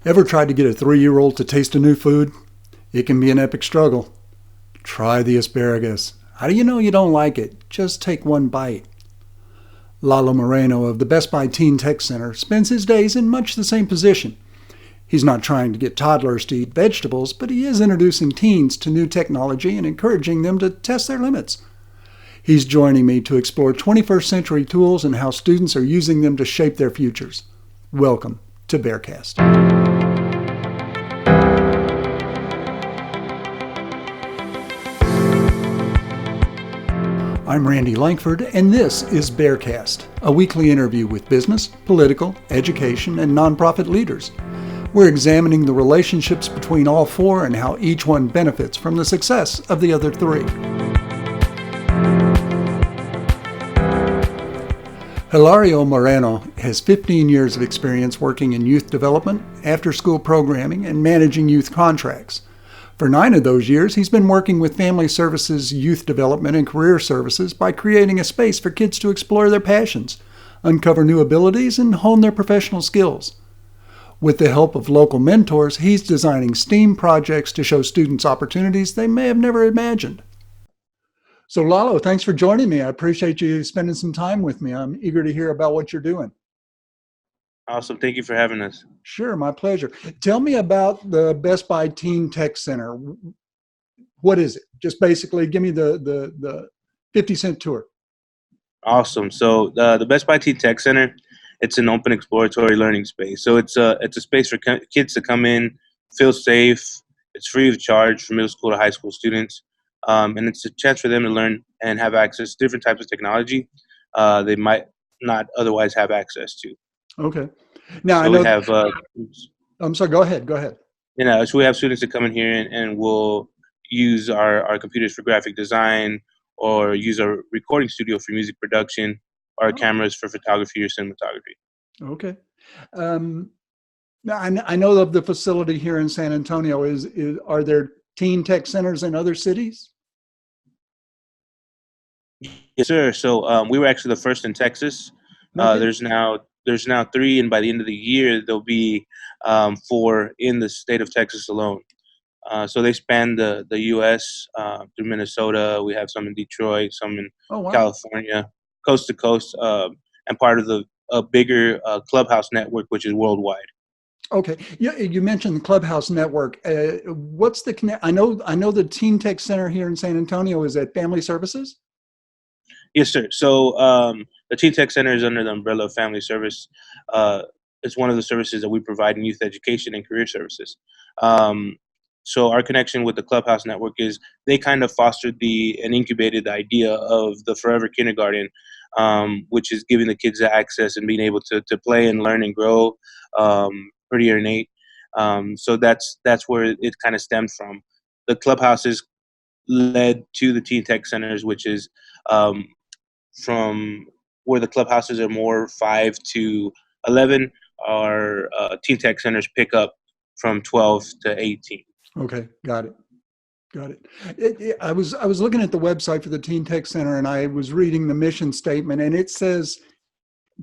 Ever tried to get a 3-year-old to taste a new food? It can be an epic struggle. Try the asparagus. How do you know you don't like it? Just take one bite. Lalo Moreno of the Best Buy Teen Tech Center spends his days in much the same position. He's not trying to get toddlers to eat vegetables, but he is introducing teens to new technology and encouraging them to test their limits. He's joining me to explore 21st century tools and how students are using them to shape their futures. Welcome to BexarCast. I'm Randy Langford, and this is BexarCast, a weekly interview with business, political, education, and nonprofit leaders. We're examining the relationships between all four and how each one benefits from the success of the other three. Lalo Moreno has 15 years of experience working in youth development, after-school programming, and managing youth contracts. For 9 of those years, he's been working with Family Services, Youth Development, and Career Services by creating a space for kids to explore their passions, uncover new abilities, and hone their professional skills. With the help of local mentors, he's designing STEAM projects to show students opportunities they may have never imagined. So Lalo, thanks for joining me. I appreciate you spending some time with me. I'm eager to hear about what you're doing. Awesome. Thank you for having us. Sure, my pleasure. Tell me about the Best Buy Teen Tech Center. What is it? Just basically give me the 50-cent tour. Awesome. So the Best Buy Teen Tech Center, it's an open exploratory learning space. So it's a space for kids to come in, feel safe. It's free of charge for middle school to high school students. And it's a chance for them to learn and have access to different types of technology they might not otherwise have access to. Okay. Now So I we know. have, I'm sorry. Go ahead. Go ahead. so we have students that come in here and will use our computers for graphic design, or use our recording studio for music production, or Oh, cameras for photography or cinematography. okay. Now I know of the facility here in San Antonio. Are there teen tech centers in other cities? Yes, sir. So we were actually the first in Texas. No kidding. There's now 3, and by the end of the year there'll be 4 in the state of Texas alone. So they span the U.S. Through Minnesota. We have some in Detroit, some in Oh, wow. California, coast to coast, and part of the bigger Clubhouse network, which is worldwide. Okay. You mentioned the Clubhouse Network. What's the connect? I know the Teen Tech Center here in San Antonio is at Family Services. Yes, sir. So the Teen Tech Center is under the umbrella of Family Service. It's one of the services that we provide in youth education and career services. Um, so our connection with the Clubhouse Network is they kind of fostered and incubated the idea of the Forever Kindergarten, which is giving the kids the access and being able to play and learn and grow, pretty innate. So that's where it kind of stemmed from. The clubhouses led to the Teen Tech Centers, which is um, from where the clubhouses are more 5 to 11. Our Teen Tech Centers pick up from 12 to 18. Okay, got it. Got it. I was looking at the website for the Teen Tech Center, and I was reading the mission statement, and it says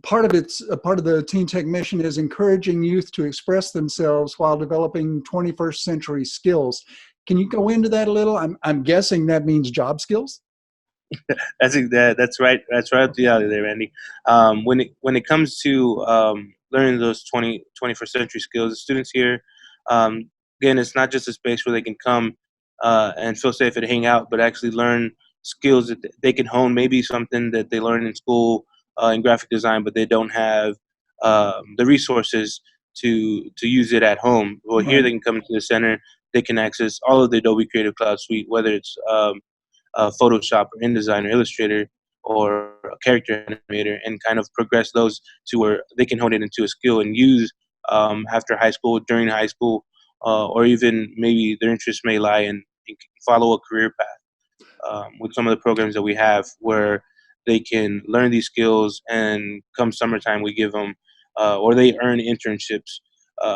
part of the Teen Tech mission is encouraging youth to express themselves while developing 21st century skills. Can you go into that a little? I'm guessing that means job skills. That's right. That's right up the alley there, Randy. When it comes to learning those 21st century skills, the students here, again, it's not just a space where they can come and feel safe and hang out, but actually learn skills that they can hone. Maybe something that they learn in school in graphic design, but they don't have the resources to use it at home. Well, here Right. they can come into the center. They can access all of the Adobe Creative Cloud suite, whether it's Photoshop or InDesign or Illustrator or a character animator, and kind of progress those to where they can hone it into a skill and use after high school, during high school, or even maybe their interests may lie in follow a career path. With some of the programs that we have where they can learn these skills, and come summertime we give them or they earn internships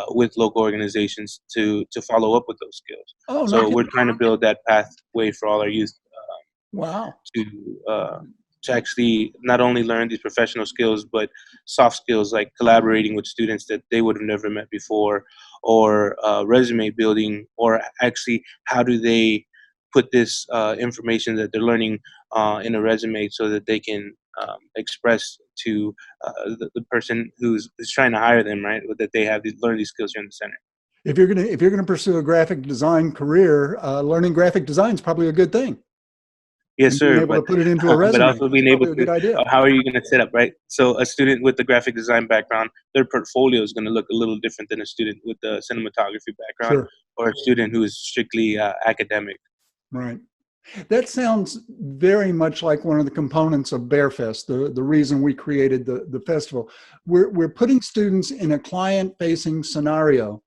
with local organizations to follow up with those skills. Oh, no So we're kidding. trying to build that pathway for all our youth Wow. to uh, to actually not only learn these professional skills, but soft skills like collaborating with students that they would have never met before, or resume building, or actually how do they put this information that they're learning in a resume so that they can express to the person who's trying to hire them, right? That they have learn these skills here in the center. If you're gonna pursue a graphic design career, learning graphic design is probably a good thing, Yes, and being sir. able to But put it into a but resume also is being able probably a to, good idea. how are you going to set up, right? So a student with the graphic design background, their portfolio is going to look a little different than a student with the cinematography background, Sure. or a student who is strictly academic. Right. That sounds very much like one of the components of BearFest, the reason we created the festival. We're putting students in a client-facing scenario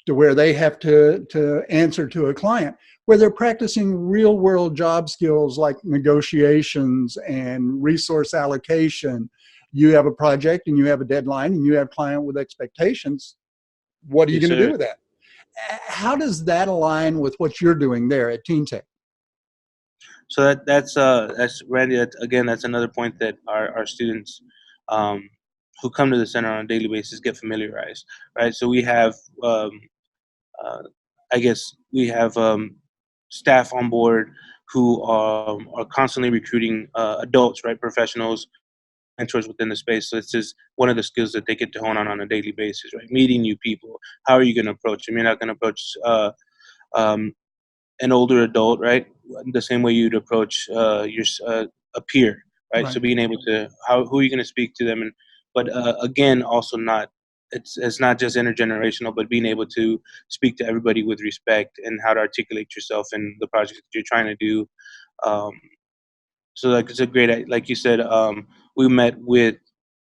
to where they have to answer to a client, where they're practicing real-world job skills like negotiations and resource allocation. You have a project and you have a deadline and you have client with expectations. What are you Yes, going to do sir. with that? How does that align with what you're doing there at Teen Tech? So that's Randy. That's another point that our students um, who come to the center on a daily basis get familiarized, right? So we have uh, I guess we have staff on board who are constantly recruiting adults, right, professionals, mentors within the space. So it's just one of the skills that they get to hone on a daily basis, right? Meeting new people. How are you going to approach them? You're not going to approach um, an older adult, right? The same way you'd approach a peer, right? So Right. being able to who are you going to speak to them, and but again, also not it's not just intergenerational, but being able to speak to everybody with respect and how to articulate yourself in the project that you're trying to do. Um, so like it's a great, like you said, we met with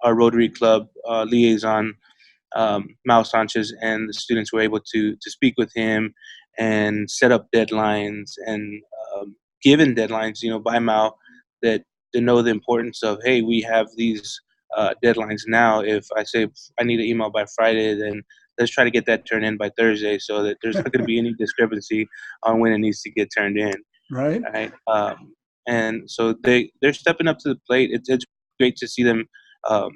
our Rotary Club liaison, Mao Sanchez, and the students were able to speak with him and set up deadlines and given deadlines, by Mao, that to know the importance of, hey, we have these deadlines now. If I say I need an email by Friday, then let's try to get that turned in by Thursday, so that there's not going to be any discrepancy on when it needs to get turned in, Right. right? And so they're stepping up to the plate. It's great to see them. Um,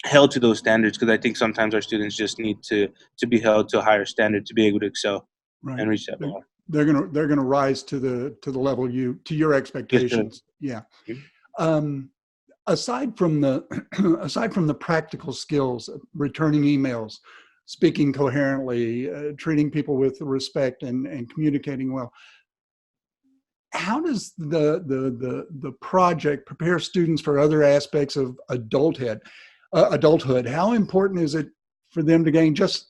Held to those standards, because I think sometimes our students just need to be held to a higher standard to be able to excel Right. and reach that They're, bar. they're gonna rise to the level to your Yes, sir. expectations. Yeah. Mhm. Um, aside from the aside from the practical skills, returning emails, speaking coherently, treating people with respect, and communicating well, how does the project prepare students for other aspects of adulthood? How important is it for them to gain just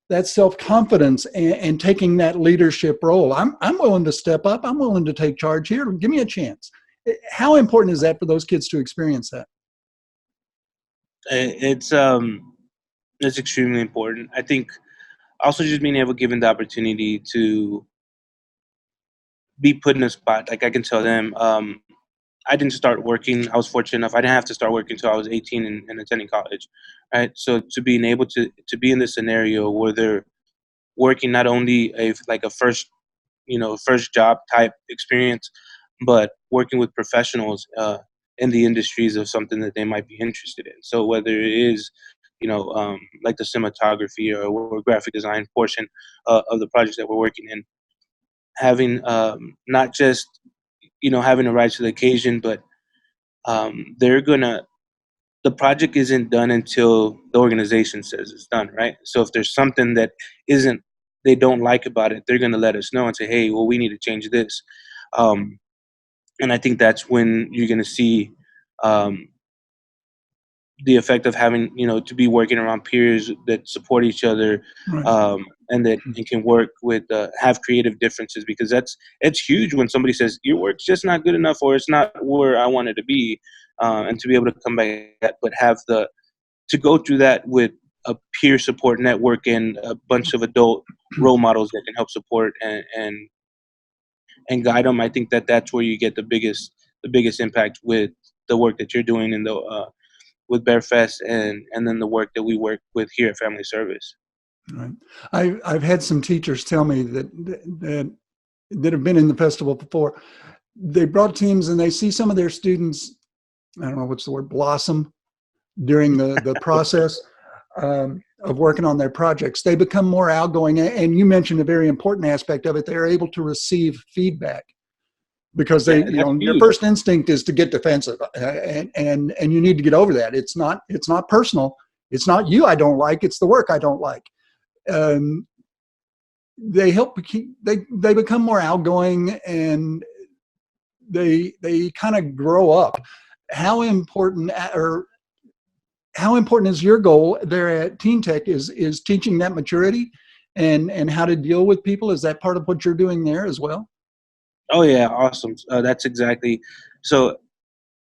that self-confidence and taking that leadership role? I'm willing to step up. I'm willing to take charge here. Give me a chance. How important is that for those kids to experience that? It's it's extremely important. I think also just being able, given the opportunity to be put in a spot, like I can tell them, I didn't start working. I was fortunate enough. I didn't have to start working until I was 18 and attending college, right? So to being able to be in this scenario where they're working not only a first job type experience, but working with professionals in the industries of something that they might be interested in. So whether it is, like the cinematography or graphic design portion of the projects that we're working in, having not just having a rise to the occasion, but they're gonna the project isn't done until the organization says it's done, right? So if there's something that isn't they don't like about it, they're gonna let us know and say, hey, well, we need to change this. Um, and I think that's when you're gonna see um, the effect of having to be working around peers that support each other, Right. and that and can work with have creative differences, because it's huge when somebody says your work's just not good enough or it's not where I wanted to be, and to be able to come back but have the to go through that with a peer support network and a bunch of adult role models that can help support and guide them. I think that's where you get the biggest impact with the work that you're doing in the with BearFest, and then the work that we work with here at Family Service. Right. I've had some teachers tell me that have been in the festival before. They brought teams and they see some of their students, I don't know what's the word, blossom during the process. of working on their projects, they become more outgoing. And you mentioned a very important aspect of it. They're able to receive feedback because Yeah, and that's your huge. first instinct is to get defensive, and you need to get over that. It's not personal. It's not you I don't like. It's the work I don't like. Um, they help keep, they become more outgoing, and they kind of grow up. How important or how important is your goal there at Teen Tech is teaching that maturity and how to deal with people? Is that part of what you're doing there as well? Oh yeah, awesome. That's exactly. So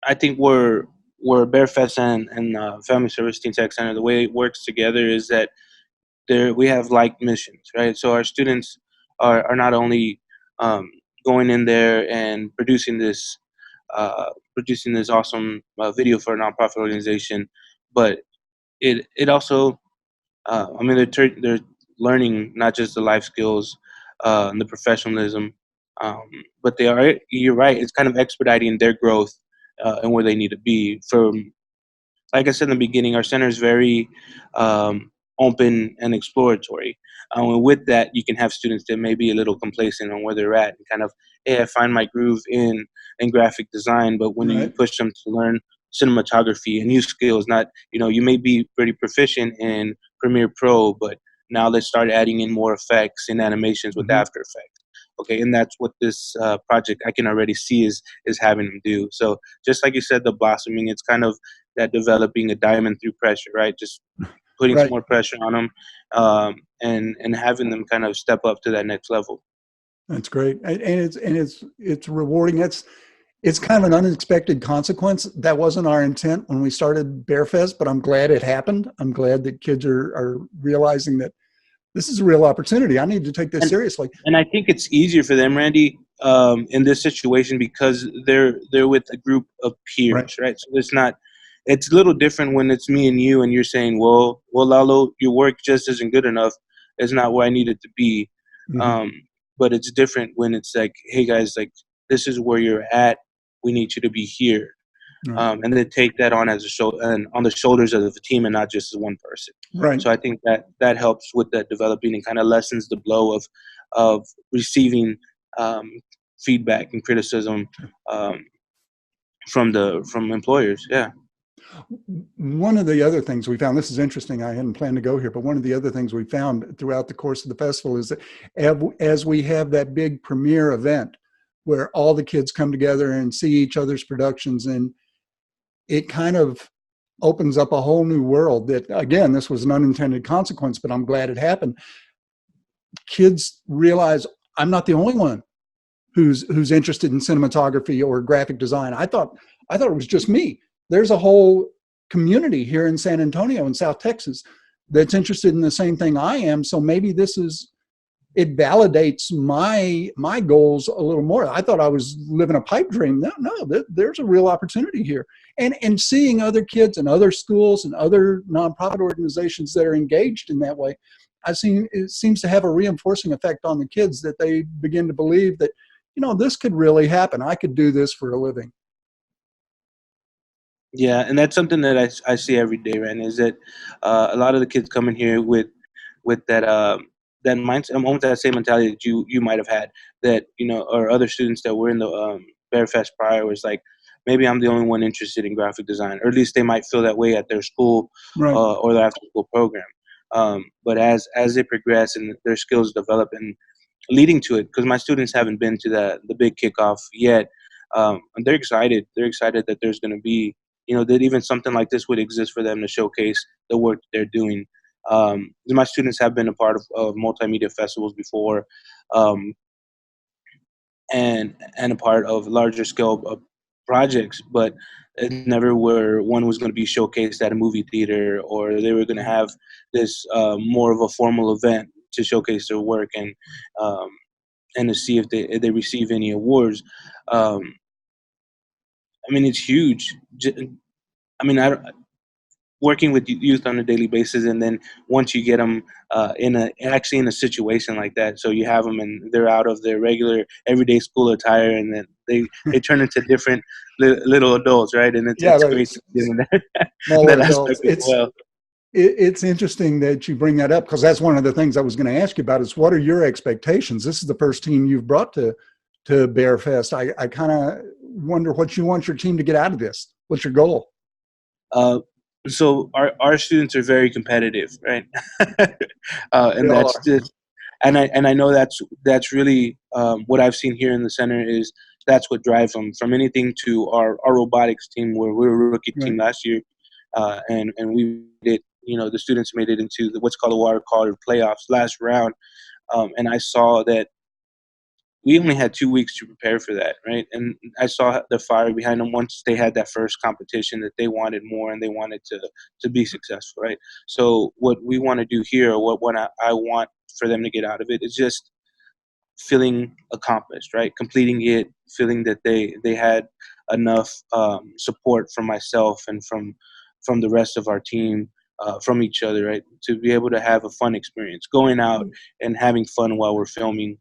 I think we're Bearfest and Family Service Teen Tech Center. The way it works together is that there we have like missions, right? So our students are not only um, going in there and producing this awesome video for a nonprofit organization, but it also I mean they're learning not just the life skills and the professionalism, but they are, you're right, it's kind of expediting their growth and where they need to be. From, like I said in the beginning, our center is very open and exploratory. And with that, you can have students that may be a little complacent on where they're at and kind of, hey, I find my groove in graphic design. But when you Right. push them to learn cinematography and new skills, not, you may be pretty proficient in Premiere Pro, but now let's start adding in more effects and animations with Mm-hmm. After Effects. Okay, and that's what this project I can already see is having them do. So just like you said, the blossoming, it's kind of that developing a diamond through pressure, right? Just putting some Right. more pressure on them, and having them kind of step up to that next level. That's great, and it's rewarding. It's kind of an unexpected consequence. That wasn't our intent when we started Bearfest, but I'm glad it happened. I'm glad that kids are realizing that this is a real opportunity. I need to take this And seriously. and I think it's easier for them, Randy, in this situation because they're with a group of Right. peers, right? So it's not. It's a little different when it's me and you, and you're saying, "Well, Lalo, your work just isn't good enough. It's not where I need it to be." Hmm. Um, but it's different when it's like, "Hey guys, like this is where you're at. We need you to be here." Right. And then take that on as a show and on the shoulders of the team and not just as one person. Right. So I think that helps with that developing and kind of lessens the blow of receiving um, feedback and criticism um, from employers. Yeah. One of the other things we found, this is interesting, I hadn't planned to go here, but one of the other things we found throughout the course of the festival is that as we have that big premiere event where all the kids come together and see each other's productions, and it kind of opens up a whole new world that, again, this was an unintended consequence, but I'm glad it happened. Kids realize I'm not the only one who's interested in cinematography or graphic design. I thought it was just me. There's a whole community here in San Antonio in South Texas that's interested in the same thing I am. So maybe it validates my goals a little more. I thought I was living a pipe dream. No, there's a real opportunity here. And seeing other kids and other schools and other nonprofit organizations that are engaged in that way, it seems to have a reinforcing effect on the kids that they begin to believe that, this could really happen. I could do this for a living. Yeah, and that's something that I see every day, Ren, is that a lot of the kids come in here with that mindset, almost that same mentality that you might have had, that or other students that were in the Bear Fest prior, was like, maybe I'm the only one interested in graphic design, or at least they might feel that way at their school Right. or their after school program. But as they progress and their skills develop and leading to it, because my students haven't been to the big kickoff yet, and they're excited. They're excited that there's going to be, that even something like this would exist for them to showcase the work they're doing. My students have been a part of multimedia festivals before, um, and a part of larger scale projects, but it never where one was going to be showcased at a movie theater, or they were going to have this more of a formal event to showcase their work um, and to see if they receive any awards. Um, I mean, it's huge. I mean, working with youth on a daily basis, and then once you get them in a situation like that, so you have them and they're out of their regular everyday school attire, and then they turn into different little adults, right? And it's Yeah, it's but great it's to see them in that, smaller that adults. aspect as well. It's interesting that you bring that up, because that's one of the things I was going to ask you about is what are your expectations? This is the first team you've brought to Bear Fest. I kind of wonder what you want your team to get out of this. What's your goal? Uh, so our students are very competitive, right? They And all that's are. just, and I know that's really what I've seen here in the center is that's what drives them. From anything to our robotics team, where we were a rookie Right. team last year, and we did, the students made it into what's called the water color playoffs last round, and I saw that we only had 2 weeks to prepare for that, right? And I saw the fire behind them once they had that first competition, that they wanted more and they wanted to be successful, right? So what we want to do here, or what I want for them to get out of it, is just feeling accomplished, right? Completing it, feeling that they had enough support from myself and from the rest of our team, from each other, right? To be able to have a fun experience, going out and having fun while we're filming.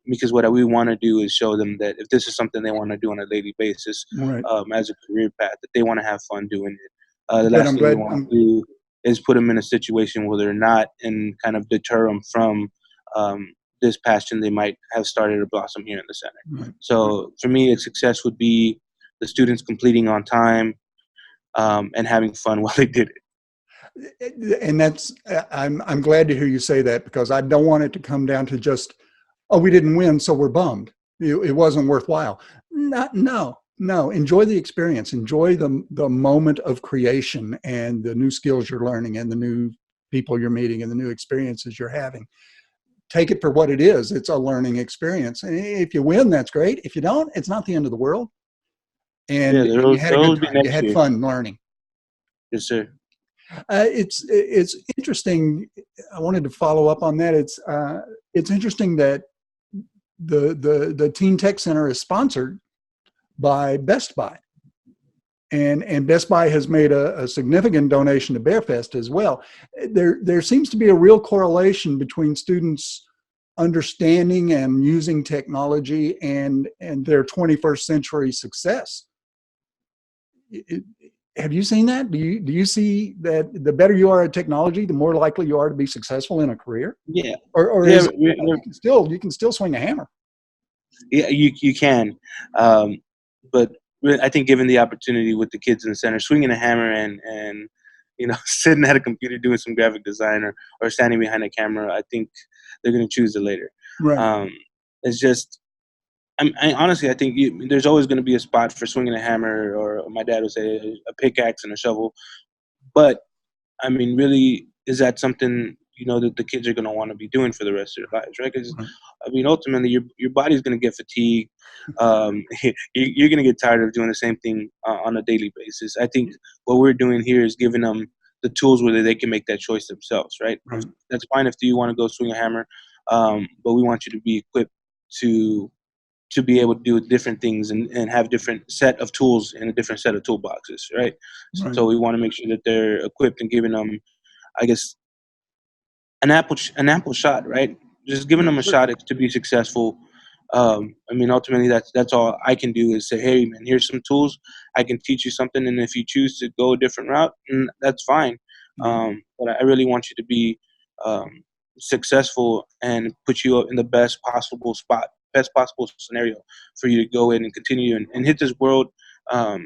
Because what we want to do is show them that if this is something they want to do on a daily basis, Right. as a career path, that they want to have fun doing it. The Good. last I'm thing we glad. want to do is put them in a situation where they're not, and kind of deter them from this passion they might have started to blossom here in the center. Right. So for me, a success would be the students completing on time, and having fun while they did it. And that's I'm glad to hear you say that, because I don't want it to come down to just, oh, we didn't win, so we're bummed. It wasn't worthwhile. No. Enjoy the experience. Enjoy the moment of creation and the new skills you're learning and the new people you're meeting and the new experiences you're having. Take it for what it is. It's a learning experience. And if you win, that's great. If you don't, it's not the end of the world. Yeah, And you had a there good will be time. You next had year. fun learning. Yes, sir. It's interesting. I wanted to follow up on that. It's interesting that the Teen Tech Center is sponsored by Best Buy, and Best Buy has made a significant donation to BearFest as well. There seems to be a real correlation between students understanding and using technology and their 21st century success. Have you seen that? Do you see that the better you are at technology, the more likely you are to be successful in a career? Yeah, Or yeah, is it, you can still swing a hammer? yeah. You can, but I think given the opportunity with the kids in the center, swinging a hammer and sitting at a computer doing some graphic design, or standing behind a camera, I think they're going to choose it later. Right. Um, it's just honestly, I think there's always going to be a spot for swinging a hammer, or my dad would say a pickaxe and a shovel. But I mean, really, is that something that the kids are going to want to be doing for the rest of their lives, right? Because Right. I mean, ultimately, your body's going to get fatigued. You're going to get tired of doing the same thing on a daily basis. I think what we're doing here is giving them the tools where they can make that choice themselves, right? Right. That's fine if you want to go swing a hammer, but we want you to be equipped to be able to do different things, and have different set of tools and a different set of toolboxes, right? Right. So we want to make sure that they're equipped and giving them, I guess, an ample shot, right? Just giving them a Sure. shot to be successful. I mean, ultimately, that's all I can do is say, hey, man, here's some tools. I can teach you something, and if you choose to go a different route, that's fine. Right. But I really want you to be um, successful and put you in the best possible spot, best possible scenario for you to go in and continue and hit this world. Um,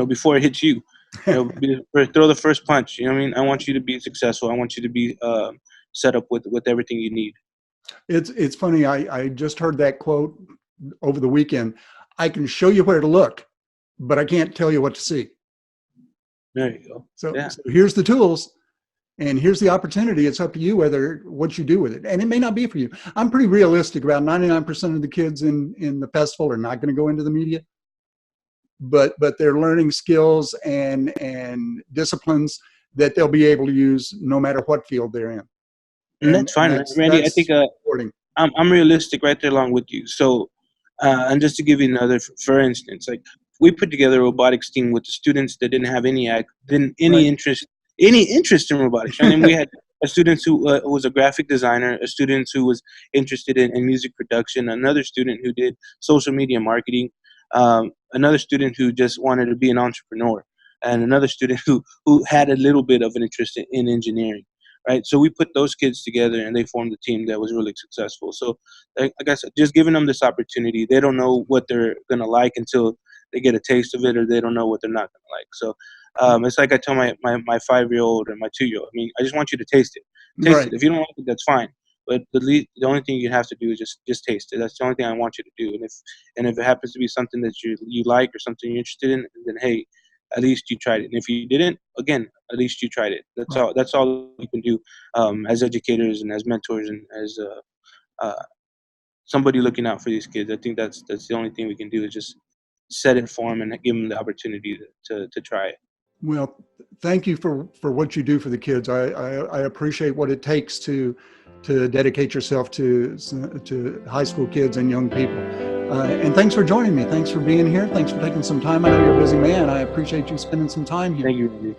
before it hits you. Throw the first punch. You know what I mean? I want you to be successful. I want you to be set up with everything you need. It's funny. I just heard that quote over the weekend. I can show you where to look, but I can't tell you what to see. There you go. So, Yeah. so here's the tools, and here's the opportunity. It's up to you what you do with it, and it may not be for you. I'm pretty realistic. About 99% of the kids in the festival are not going to go into the media, but they're learning skills and disciplines that they'll be able to use no matter what field they're in, And and that's fine, that's Randy. I think important. I'm realistic right there along with you. So, and just to give you another, for instance, like we put together a robotics team with the students that didn't have Right. any interest in robotics, right? And we had a student who was a graphic designer, a student who was interested in music production, another student who did social media marketing, another student who just wanted to be an entrepreneur. and another student who had a little bit of an interest in engineering, right? So we put those kids together, and they formed a team that was really successful. So, like I said, just giving them this opportunity, they don't know what they're gonna like until they get a taste of it, or they don't know what they're not gonna like. So, it's like I tell my 5-year-old or my 2-year-old. I mean, I just want you to taste it. Taste Right. it. If you don't like it, that's fine. But the only thing you have to do is just taste it. That's the only thing I want you to do. And if it happens to be something that you like or something you're interested in, then hey, at least you tried it. And if you didn't, again, at least you tried it. That's Right. all. That's all you can do as educators and as mentors and as somebody looking out for these kids. I think that's the only thing we can do is just set it for them and give them the opportunity to try it. Well, thank you for what you do for the kids. I appreciate what it takes to dedicate yourself to high school kids and young people. And thanks for joining me. Thanks for being here. Thanks for taking some time. I know you're a busy man. I appreciate you spending some time here. Thank you.